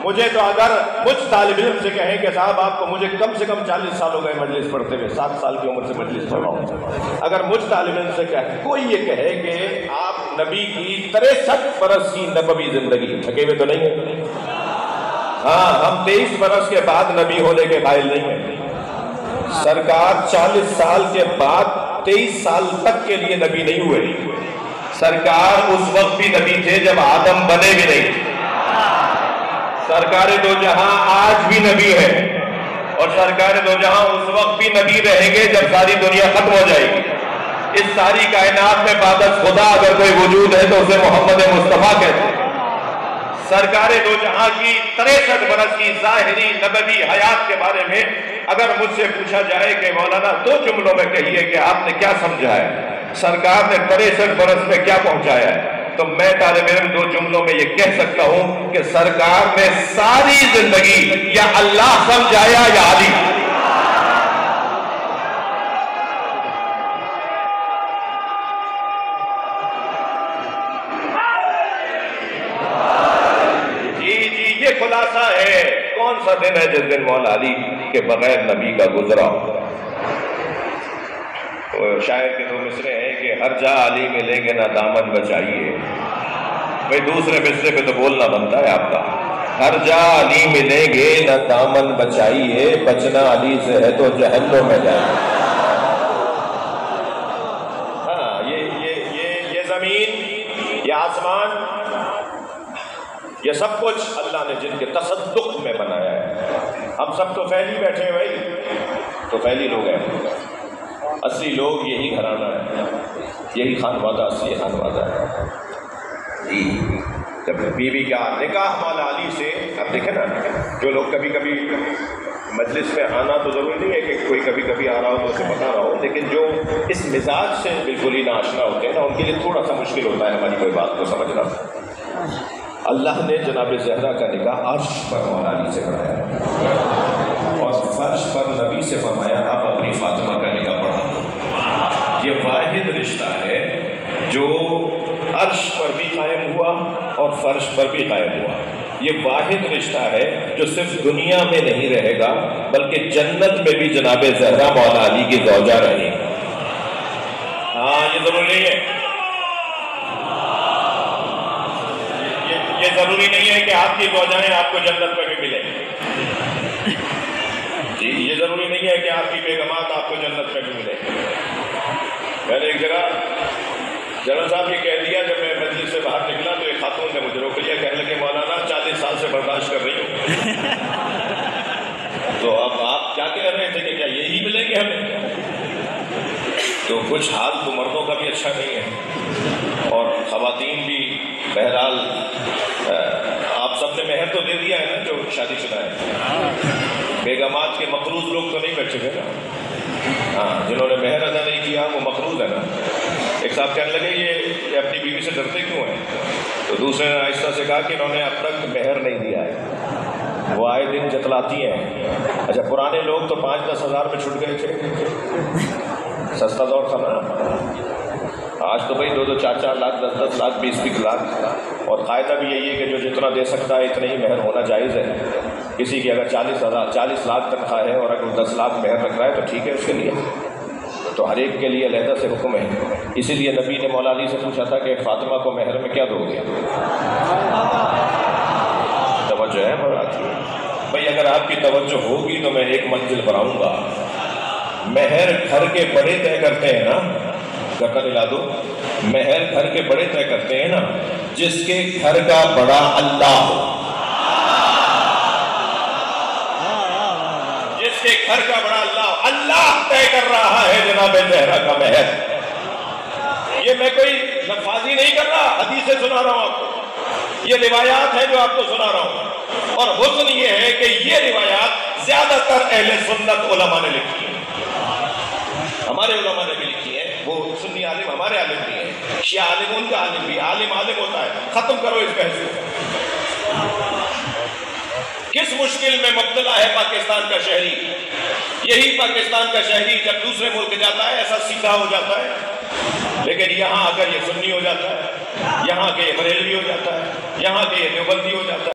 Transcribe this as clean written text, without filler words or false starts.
مجھے تو اگر مجھ طالب علم سے کہیں کہ صاحب آپ کو مجھے کم سے کم 40 سال ہو گئے مجلس پڑھتے ہوئے، 7 سال کی عمر سے مجلس پڑھ رہا ہوں، اگر مجھ طالب علم سے کوئی یہ کہے کہ آپ نبی کی 63 برس کی نبوی زندگی، تھکے ہوئے تو نہیں ہیں؟ ہاں، ہم 23 برس کے بعد نبی ہونے کے قائل نہیں ہیں۔ سرکار 40 سال کے بعد 23 سال تک کے لیے نبی نہیں ہوئے۔ سرکار اس وقت بھی نبی تھے جب آدم بنے بھی نہیں تھے۔ سرکار دو جہاں آج بھی نبی ہے، اور سرکار دو جہاں اس وقت بھی نبی رہیں گے جب ساری دنیا ختم ہو جائے گی۔ اس ساری کائنات میں بعد از خدا اگر کوئی وجود ہے تو اسے محمد مصطفیٰ کہتے ہیں۔ سرکار دو جہاں کی 63 برس کی ظاہری نبوی حیات کے بارے میں اگر مجھ سے پوچھا جائے کہ مولانا 2 جملوں میں کہیے کہ آپ نے کیا سمجھا ہے، سرکار نے 63 برس میں کیا پہنچایا ہے، تو میں طالب علم 2 جملوں میں یہ کہہ سکتا ہوں کہ سرکار نے ساری زندگی یا اللہ سمجھایا یا علی۔ جی یہ خلاصہ ہے۔ کون سا دن ہے جس دن مولا علی کے بغیر نبی کا گزرا؟ شاعر کے 2 مصرے ہیں کہ ہر جا علی ملیں گے نہ دامن بچائیے۔ بھئی دوسرے مصرے پہ تو بولنا بنتا ہے آپ کا، ہر جا علی ملیں گے نہ دامن بچائیے، بچنا علی سے ہے تو جہنم میں جائے۔ ہاں، یہ زمین، یہ آسمان، یہ سب کچھ اللہ نے جن کے تصدق میں بنایا ہے۔ ہم سب تو فعلی بیٹھے ہیں بھائی، تو فعلی لوگ ہیں، اصلی لوگ یہی گھرانہ ہے، یہی خانوادہ، اصلی خانوادہ ہے۔ جب بیوی کا نکاح مولا علی سے، اب دیکھیں نا، جو لوگ کبھی کبھی مجلس میں آنا تو ضروری نہیں ہے کہ کوئی کبھی کبھی آ رہا ہو تو اسے پتا رہا ہو، لیکن جو اس مزاج سے بالکل ہی ناشنا ہوتے ہیں نا، ان کے لیے تھوڑا سا مشکل ہوتا ہے ہماری کوئی بات کو سمجھنا۔ اللہ نے جناب زہرا کا نکاح عرش پر مولا علی سے کرایا، اور فرش پر نبی سے فرمایا آپ اپنی فاطمہ کا نکاح پڑھا دو۔ یہ واحد رشتہ ہے جو عرش پر بھی قائم ہوا اور فرش پر بھی قائم ہوا۔ یہ واحد رشتہ ہے جو صرف دنیا میں نہیں رہے گا بلکہ جنت میں بھی جناب زہرا مولا علی کی زوجہ رہے گی۔ ہاں، یہ ضروری نہیں ہے، یہ ضروری نہیں ہے کہ آپ کی زوجائیں آپ کو جنت میں بھی ملیں۔ جی، یہ ضروری نہیں ہے کہ آپ کی بیگمات آپ کو جنت میں بھی ملیں۔ میں نے ایک جگہ جنرل صاحب یہ کہہ دیا، جب میں مجلس سے باہر نکلا تو ایک خاتون نے مجھے روک لیا، کہنے لگے مولانا 40 سال سے برداشت کر رہی ہوں۔ تو اب آپ کیا کہہ رہے تھے کہ کیا یہی ملیں گے ہمیں؟ تو کچھ حال تو مردوں کا بھی اچھا نہیں ہے، اور خواتین بھی بہرحال آپ سب نے مہر تو دے دیا ہے نا جو شادی شدہ ہے، بیگمات کے مقروض لوگ تو نہیں بیٹھے گئے نا۔ ہاں، جنہوں نے مہر ادا نہیں کیا وہ مقروض ہے نا۔ ایک صاحب کہنے لگے یہ اپنی بیوی سے ڈرتے کیوں ہیں؟ تو دوسرے نے آہستہ سے کہا کہ انہوں نے اب تک مہر نہیں دیا ہے، وہ آئے دن جتلاتی ہیں۔ اچھا، پرانے لوگ تو 5-10 ہزار میں چھٹ گئے تھے، سستا دور تھا نا۔ آج تو بھائی 2-2, 4-4 لاکھ، 10-10 لاکھ، 20-20 لاکھ، اور قاعدہ بھی یہی ہے کہ جو جتنا دے سکتا ہے اتنا ہی مہر ہونا جائز ہے۔ کسی کی اگر 40 لاکھ تنخواہ ہے اور اگر 10 لاکھ مہر رکھ رہا ہے تو ٹھیک ہے اس کے لیے، تو ہر ایک کے لیے علیحدہ سے حکم ہے۔ اسی لیے نبی نے مولا علی سے پوچھا تھا کہ فاطمہ کو مہر میں کیا دو گے؟ توجہ ہے بڑھاتی ہے بھائی، اگر آپ کی توجہ ہوگی تو میں ایک منزل پر آؤں گا۔ مہر گھر کے بڑے طے کرتے ہیں نا، گھر کا دلا دو، مہر گھر کے بڑے طے کرتے ہیں نا جس کے گھر کا بڑا اللہ ہو، جس کے گھر کا بڑا اللہ طے کر رہا ہے جناب زہرا کا مہر۔ یہ میں کوئی لفاظی نہیں کر رہا، حدیثیں سنا رہا ہوں آپ کو، یہ روایات ہیں جو آپ کو سنا رہا ہوں، اور حسن یہ ہے کہ یہ روایات زیادہ تر اہل سنت علماء نے لکھی ہیں، ہمارے علماء نے بھی لکھی ہے۔ وہ سنی عالم ہمارے عالم بھی ہیں، شیعہ عالم ان کا عالم بھی، عالم ہوتا ہے۔ ختم کرو اس بحث کو۔ کس مشکل میں مبتلا ہے پاکستان کا شہری؟ یہی پاکستان کا شہری جب دوسرے ملک جاتا ہے ایسا سیدھا ہو جاتا ہے، لیکن یہاں اگر یہ سنی ہو جاتا ہے، یہاں کے یہ بریلوی ہو جاتا ہے، یہاں کے یہ دیوبندی ہو جاتا ہے۔